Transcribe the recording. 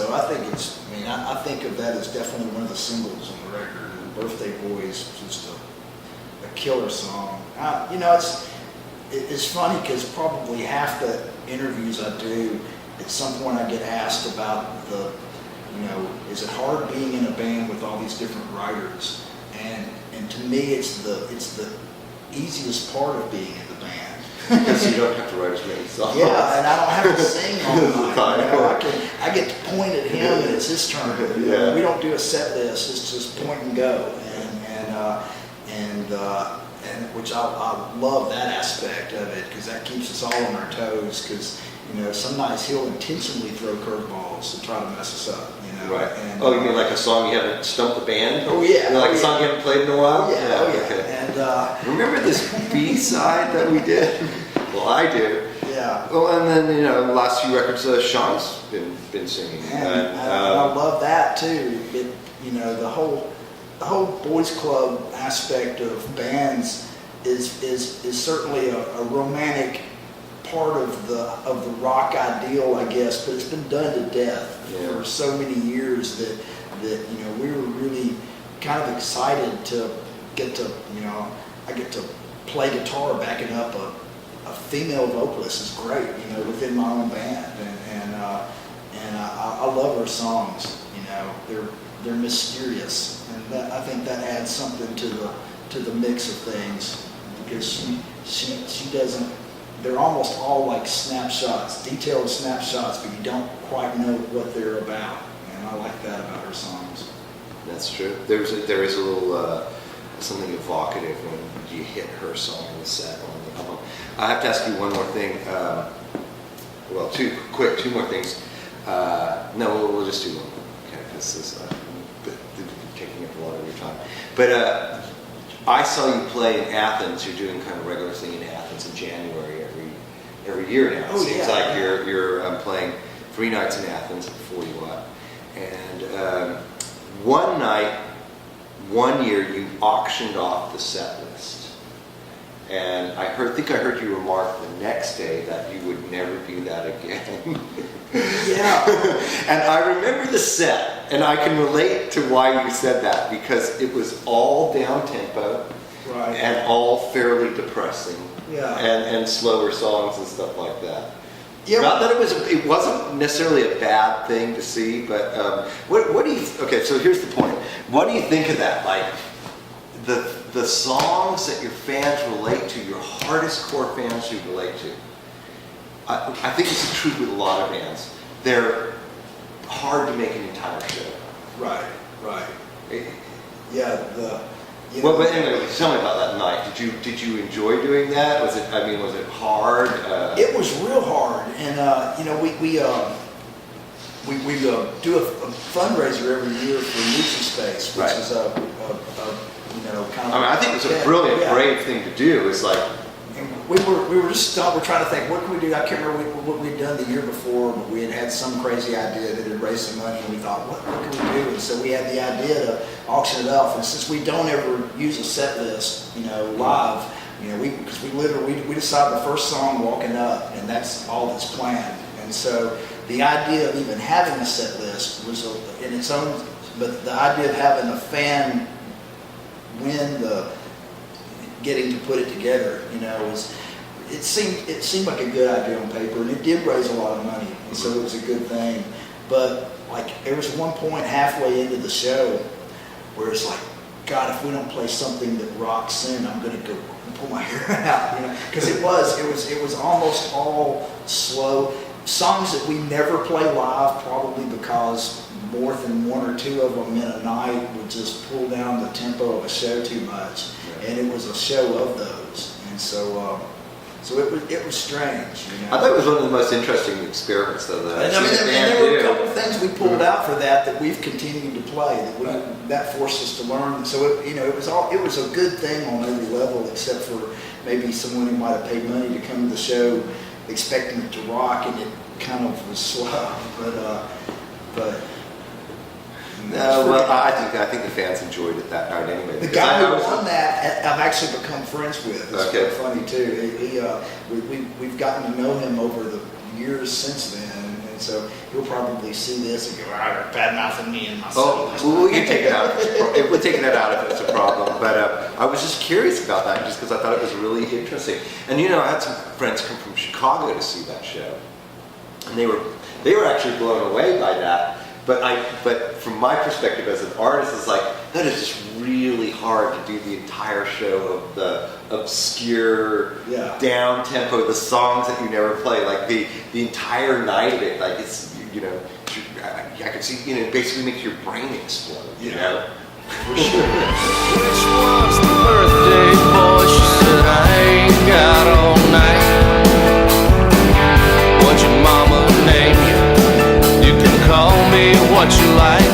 So I think I think of that as definitely one of the singles on the record. And Birthday Boy is just a killer song. It's funny because probably half the interviews I do, at some point I get asked about is it hard being in a band with all these different writers? And to me, it's the easiest part of being in the band. Because you don't have to write as many songs. Yeah, and I don't have to sing all the time. I get to point at him and it's his turn. Yeah. We don't do a set list. It's just point and go. And which I love that aspect of it, because that keeps us all on our toes. Because some nights he'll intentionally throw curveballs to try to mess us up. Right. And, you mean like a song you haven't stumped the band? Oh yeah. Like a song you haven't played in a while? Yeah. Okay. And remember this B-side that we did? Well, I do. Yeah. Well, and then the last few records, Sean's been singing. And I love that too. The whole boys club aspect of bands is certainly a romantic part of the rock ideal, I guess, but it's been done to death for so many years that we were really kind of excited to get to I get to play guitar backing up a female vocalist is great, within my own band, and I love her songs. They're mysterious, and I think that adds something to the mix of things, because she doesn't. They're almost all like snapshots, detailed snapshots, but you don't quite know what they're about, and I like that about her songs. That's true. There is a little something evocative when you hit her song in the set on the album. I have to ask you one more thing. Two more things. No, we'll just do one. Okay, this is taking up a lot of your time. But I saw you play in Athens. You're doing kind of a regular thing in Athens in January every year now. It seems like you're playing 3 nights in Athens at 40 Watt. And one night, one year, you auctioned off the set list. And I think I heard you remark the next day that you would never do that again. Yeah. And I remember the set, and I can relate to why you said that, because it was all down-tempo, Right. and all fairly depressing, and slower songs and stuff like that. Yeah. Not that it wasn't necessarily a bad thing to see, but what do you? Okay, so here's the point. What do you think of that? Like the songs that your fans relate to, your hardest core fans who relate to. I think it's true with a lot of bands. They're hard to make an entire show. Right. Yeah. Well, but anyway, tell me about that night. Did you enjoy doing that? Was it hard? It was real hard, and we do a fundraiser every year for Lucy Space, which is a kind of. I think it's a brilliant, brave thing to do. It's like. We were trying to think, what can we do? I can't remember what we'd done the year before, but we had some crazy idea that had raised some money, and we thought, what can we do? And so we had the idea to auction it off. And since we don't ever use a set list, live, we decide the first song walking up, and that's all that's planned. And so the idea of even having a set list was in its own, but the idea of having a fan win the getting to put it together, it seemed like a good idea on paper, and it did raise a lot of money, and so it was a good thing. But there was one point halfway into the show where it's like, God, if we don't play something that rocks in, I'm going to go and pull my hair out, because it was almost all slow songs that we never play live, probably because more than one or two of them in a night would just pull down the tempo of a show too much. And it was a show of those, and so it was strange. I thought it was one of the most interesting experiments, though. And there were a couple of things we pulled out for that we've continued to play that forced us to learn. So it was a good thing on every level, except for maybe someone who might have paid money to come to the show expecting it to rock, and it kind of was slow. But. No, well, I think the fans enjoyed it that night anyway. The guy who won that, I've actually become friends with. It's quite funny too. We've gotten to know him over the years since then, and and so he'll probably see this and go, "Ah, bad mouthing me and my Oh, son." well, we can take it out. We're taking it out if it's a problem. But I was just curious about that, just because I thought it was really interesting. And I had some friends come from Chicago to see that show, and they were actually blown away by that. But from my perspective as an artist, it's like that is just really hard to do the entire show of the obscure, down tempo, the songs that you never play, like the entire night of it. Like it's I could see it basically makes your brain explode. You know, for sure. Which one's the birthday boy? She said I ain't got all night. What'd your mama name you? You can call me what you like.